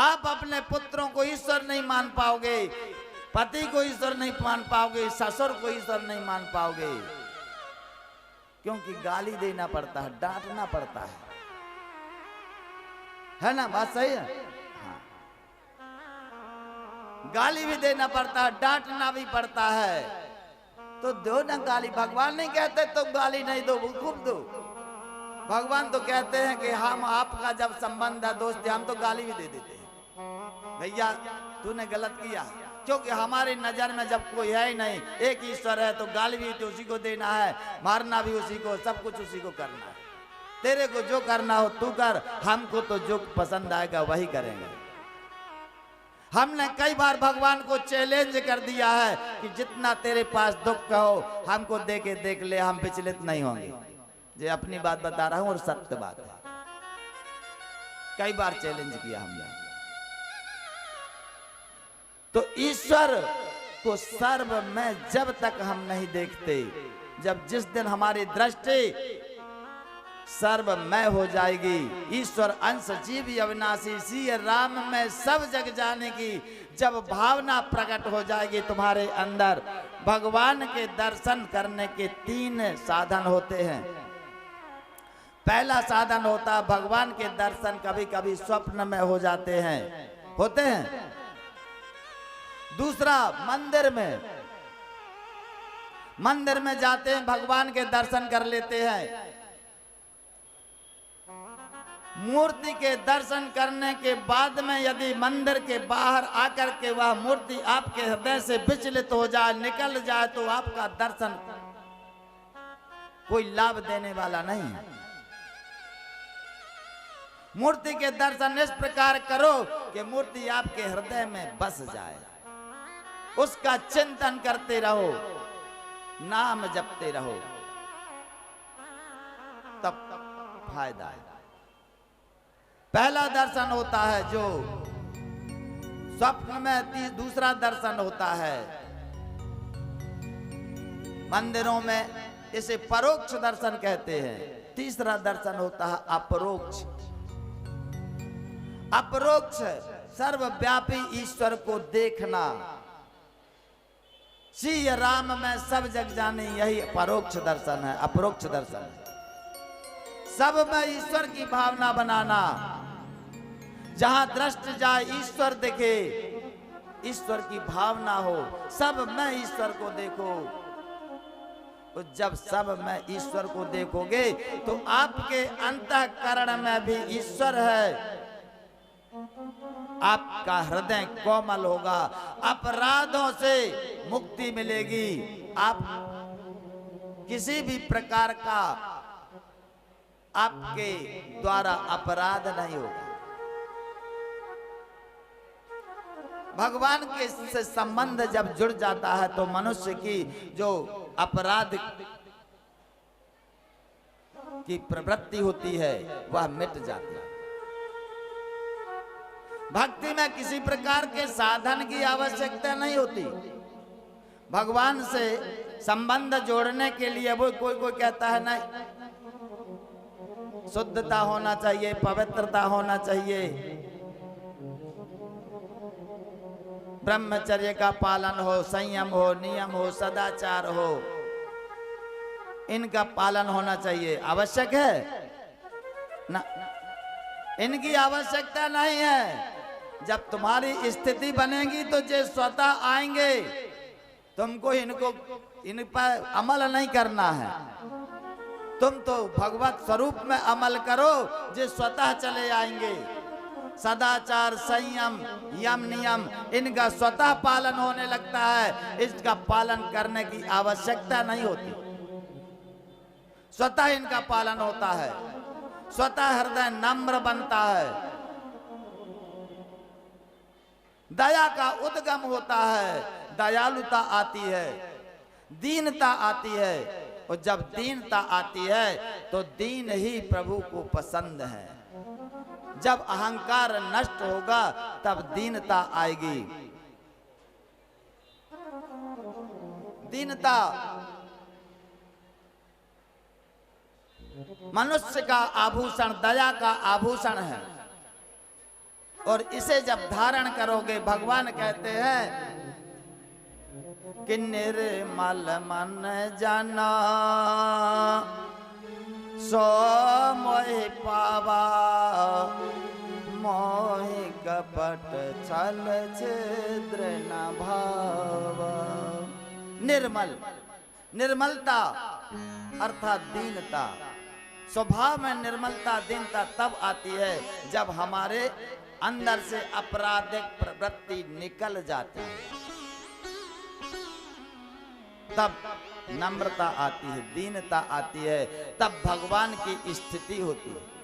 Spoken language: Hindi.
आप अपने पुत्रों को ईश्वर नहीं मान पाओगे, पति को ईश्वर नहीं मान पाओगे, ससुर को ईश्वर नहीं मान पाओगे, क्योंकि गाली देना पड़ता है, डांटना पड़ता है ना? बात सही है? हाँ। गाली भी देना पड़ता है, डांटना भी पड़ता है, तो दो ना गाली। भगवान नहीं कहते तो गाली नहीं दो, खूब दो। भगवान तो कहते हैं कि हम आपका जब संबंध है, दोस्त है, हम तो गाली भी दे देते हैं, भैया तूने गलत किया, क्योंकि हमारी नजर में जब कोई है ही नहीं, एक ईश्वर है, तो गाली भी तो उसी को देना है, मारना भी उसी को, सब कुछ उसी को करना है। तेरे को जो करना हो तू कर, हमको तो जो पसंद आएगा वही करेंगे। हमने कई बार भगवान को चैलेंज कर दिया है कि जितना तेरे पास दुख हो हमको दे के देख ले, हम विचलित नहीं होंगे। ये अपनी बात बता रहा हूं और सत्य बात है, कई बार चैलेंज किया हमने। तो ईश्वर को सर्व में जब तक हम नहीं देखते, जब जिस दिन हमारी दृष्टि सर्वमय हो जाएगी, ईश्वर अंश जीव अविनाशी सी राम में सब जग जाने की जब भावना प्रकट हो जाएगी तुम्हारे अंदर, भगवान के दर्शन करने के 3 साधन होते हैं। पहला साधन होता है भगवान के दर्शन कभी कभी स्वप्न में हो जाते हैं, होते हैं। दूसरा मंदिर में जाते हैं, भगवान के दर्शन कर लेते हैं। मूर्ति के दर्शन करने के बाद में यदि मंदिर के बाहर आकर के वह मूर्ति आपके हृदय से विचलित हो जाए, निकल जाए, तो आपका दर्शन कोई लाभ देने वाला नहीं है। मूर्ति के दर्शन इस प्रकार करो कि मूर्ति आपके हृदय में बस जाए, उसका चिंतन करते रहो, नाम जपते रहो, तब फायदा है। पहला दर्शन होता है जो स्वप्न में, दूसरा दर्शन होता है मंदिरों में, इसे परोक्ष दर्शन कहते हैं। तीसरा दर्शन होता है अपरोक्ष। अपरोक्ष सर्वव्यापी ईश्वर को देखना, श्री राम में सब जग जाने, यही परोक्ष दर्शन है। अपरोक्ष दर्शन सब में ईश्वर की भावना बनाना, जहां दृष्टि जाए ईश्वर दिखे, ईश्वर की भावना हो, सब में ईश्वर को देखो। तो जब सब में ईश्वर को देखोगे तो आपके अंतःकरण में भी ईश्वर है, आपका हृदय कोमल होगा, अपराधों से मुक्ति मिलेगी, आप किसी भी प्रकार का आपके द्वारा अपराध नहीं होगा। भगवान के से संबंध जब जुड़ जाता है तो मनुष्य की जो अपराध की प्रवृत्ति होती है वह मिट जाती है। भक्ति में किसी प्रकार के साधन की आवश्यकता नहीं होती। भगवान से संबंध जोड़ने के लिए वो कोई कहता है नहीं, शुद्धता होना चाहिए, पवित्रता होना चाहिए, ब्रह्मचर्य का पालन हो, संयम हो, नियम हो, सदाचार हो, इनका पालन होना चाहिए। आवश्यक है ना? इनकी आवश्यकता नहीं है। जब तुम्हारी स्थिति बनेगी तो जो स्वतः आएंगे, तुमको इन पर अमल नहीं करना है। तुम तो भगवत स्वरूप में अमल करो, जो स्वतः चले आएंगे। सदाचार, संयम, यम, नियम, इनका स्वतः पालन होने लगता है। इसका पालन करने की आवश्यकता नहीं होती, स्वतः इनका पालन होता है। स्वतः हृदय नम्र बनता है, दया का उद्गम होता है, दयालुता आती है, दीनता आती है। और जब दीनता आती है तो दीन ही प्रभु को पसंद है। जब अहंकार नष्ट होगा तब दीनता आएगी। दीनता मनुष्य का आभूषण, दया का आभूषण है। और इसे जब धारण करोगे, भगवान कहते हैं कि निर्मल मन जाना सो मोहि पावा, मोहि कपट छल छिद्र न भावा। निर्मल, निर्मलता अर्थात दीनता। स्वभाव में निर्मलता दीनता तब आती है जब हमारे अंदर से आपराधिक प्रवृत्ति निकल जाती है, तब नम्रता आती है, दीनता आती है, तब भगवान की स्थिति होती है।